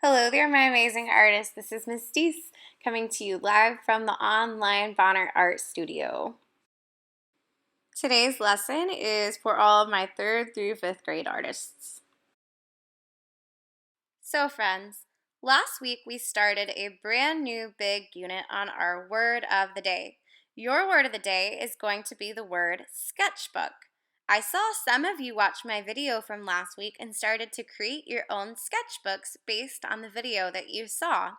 Hello there, my amazing artists. This is Miss Deese coming to you live from the online Bonner Art Studio. Today's lesson is for all of my 3rd through 5th grade artists. So friends, last week we started a brand new big unit on our word of the day. Your word of the day is going to be the word sketchbook. I saw some of you watch my video from last week and started to create your own sketchbooks based on the video that you saw.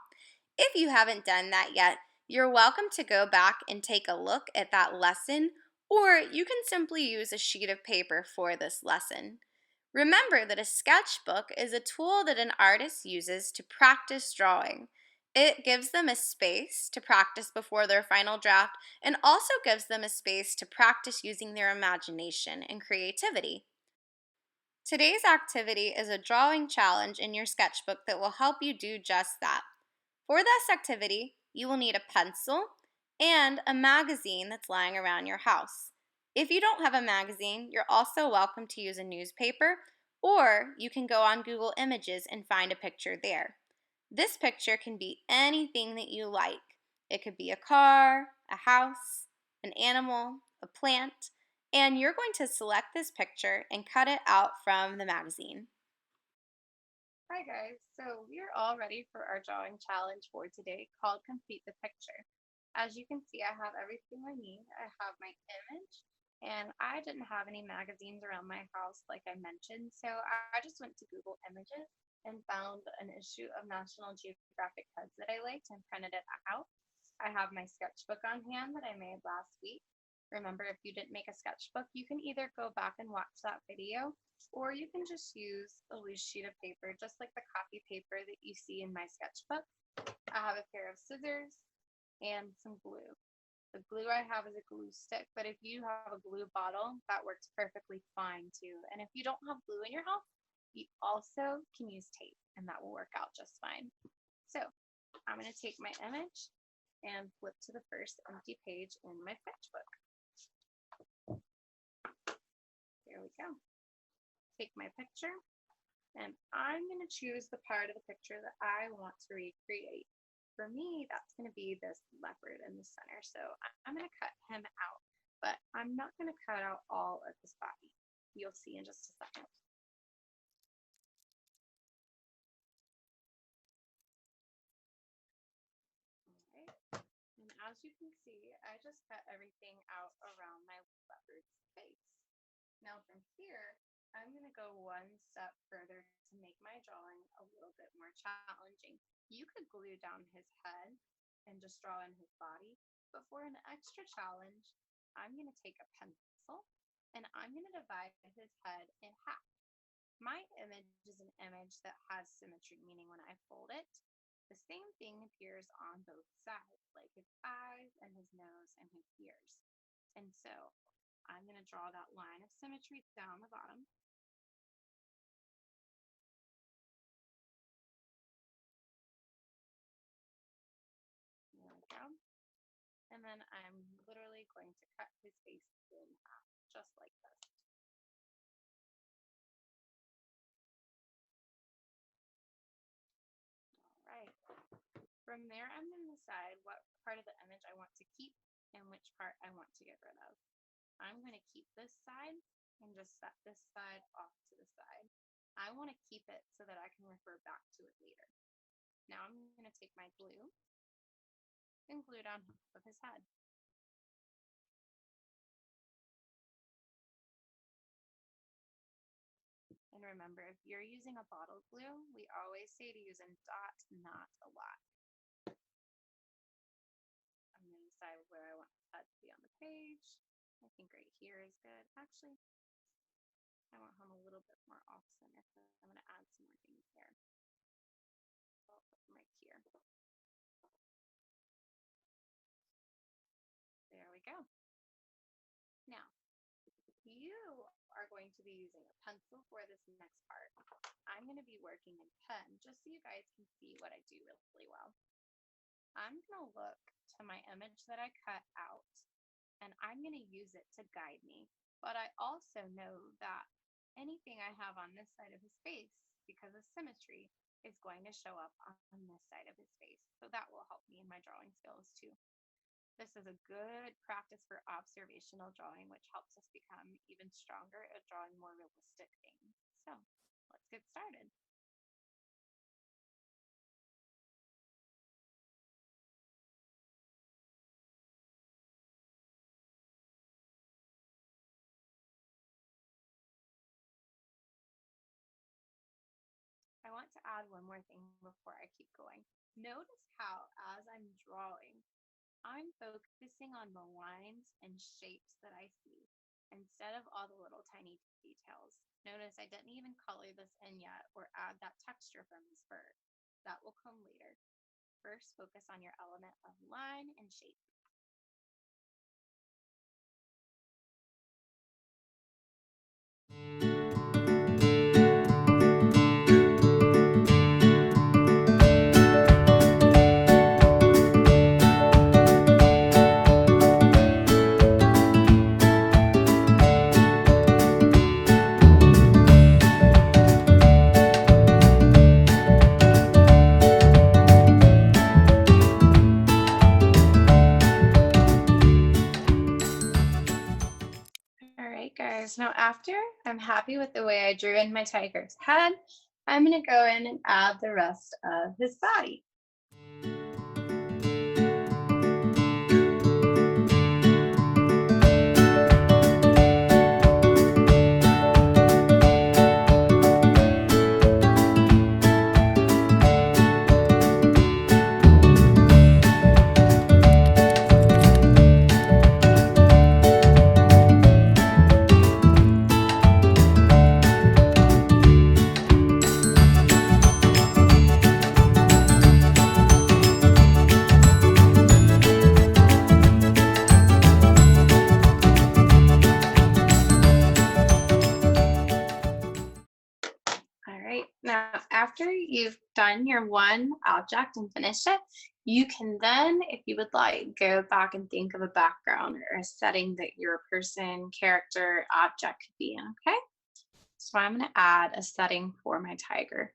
If you haven't done that yet, you're welcome to go back and take a look at that lesson, or you can simply use a sheet of paper for this lesson. Remember that a sketchbook is a tool that an artist uses to practice drawing. It gives them a space to practice before their final draft and also gives them a space to practice using their imagination and creativity. Today's activity is a drawing challenge in your sketchbook that will help you do just that. For this activity, you will need a pencil and a magazine that's lying around your house. If you don't have a magazine, you're also welcome to use a newspaper, or you can go on Google Images and find a picture there. This picture can be anything that you like. It could be a car, a house, an animal, a plant, and you're going to select this picture and cut it out from the magazine. Hi guys, so we're all ready for our drawing challenge for today called Complete the Picture. As you can see, I have everything I need. I have my image, and I didn't have any magazines around my house like I mentioned, so I just went to Google Images and found an issue of National Geographic Heads that I liked and printed it out. I have my sketchbook on hand that I made last week. Remember, if you didn't make a sketchbook, you can either go back and watch that video, or you can just use a loose sheet of paper, just like the copy paper that you see in my sketchbook. I have a pair of scissors and some glue. The glue I have is a glue stick, but if you have a glue bottle, that works perfectly fine too. And if you don't have glue in your house, you also can use tape, and that will work out just fine. So I'm going to take my image and flip to the first empty page in my sketchbook. There we go. Take my picture, and I'm going to choose the part of the picture that I want to recreate. For me, that's going to be this leopard in the center, so I'm going to cut him out, but I'm not going to cut out all of his body. You'll see in just a second. All right. And as you can see, I just cut everything out around my leopard's face. Now from here, I'm going to go one step further to make my drawing a little bit more challenging. You could glue down his head and just draw in his body, but for an extra challenge, I'm going to take a pencil and I'm going to divide his head in half. My image is an image that has symmetry, meaning when I fold it, the same thing appears on both sides, like his eyes and his nose and his ears. And so I'm going to draw that line of symmetry down the bottom. There we go. And then I'm literally going to cut his face in half, just like this. All right. From there, I'm going to decide what part of the image I want to keep and which part I want to get rid of. I'm going to keep this side and just set this side off to the side. I want to keep it so that I can refer back to it later. Now I'm going to take my glue and glue down half of his head. And remember, if you're using a bottle glue, we always say to use a dot, not a lot. I'm going to decide where I want that to be on the page. I think right here is good. Actually, I want him a little bit more off center, so I'm going to add some more things there. I'll put them right here. There we go. Now, you are going to be using a pencil for this next part. I'm going to be working in pen just so you guys can see what I do really well. I'm going to look to my image that I cut out, and I'm going to use it to guide me. But I also know that anything I have on this side of his face, because of symmetry, is going to show up on this side of his face. So that will help me in my drawing skills too. This is a good practice for observational drawing, which helps us become even stronger at drawing more realistic things. So let's get started. I want to add one more thing before I keep going. Notice how, as I'm drawing, I'm focusing on the lines and shapes that I see instead of all the little tiny details. Notice I didn't even color this in yet or add that texture from his fur. That will come later. First, focus on your element of line and shape. All right, guys. Now, after I'm happy with the way I drew in my tiger's head, I'm going to go in and add the rest of his body. All right, now after you've done your one object and finished it, you can then, if you would like, go back and think of a background or a setting that your person, character, object could be in, okay? So I'm gonna add a setting for my tiger.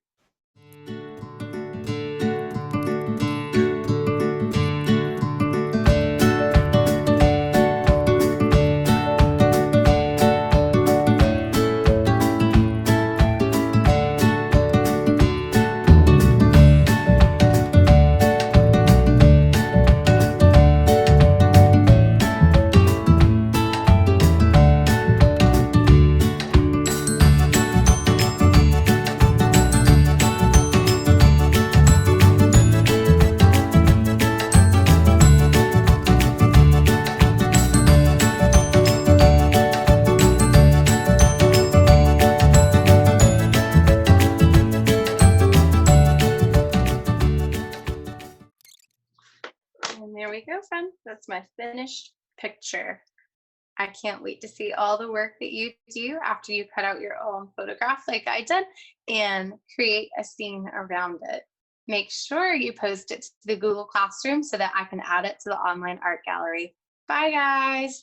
And there we go, friends. That's my finished picture. I can't wait to see all the work that you do after you cut out your own photograph like I did and create a scene around it. Make sure you post it to the Google Classroom so that I can add it to the online art gallery. Bye, guys.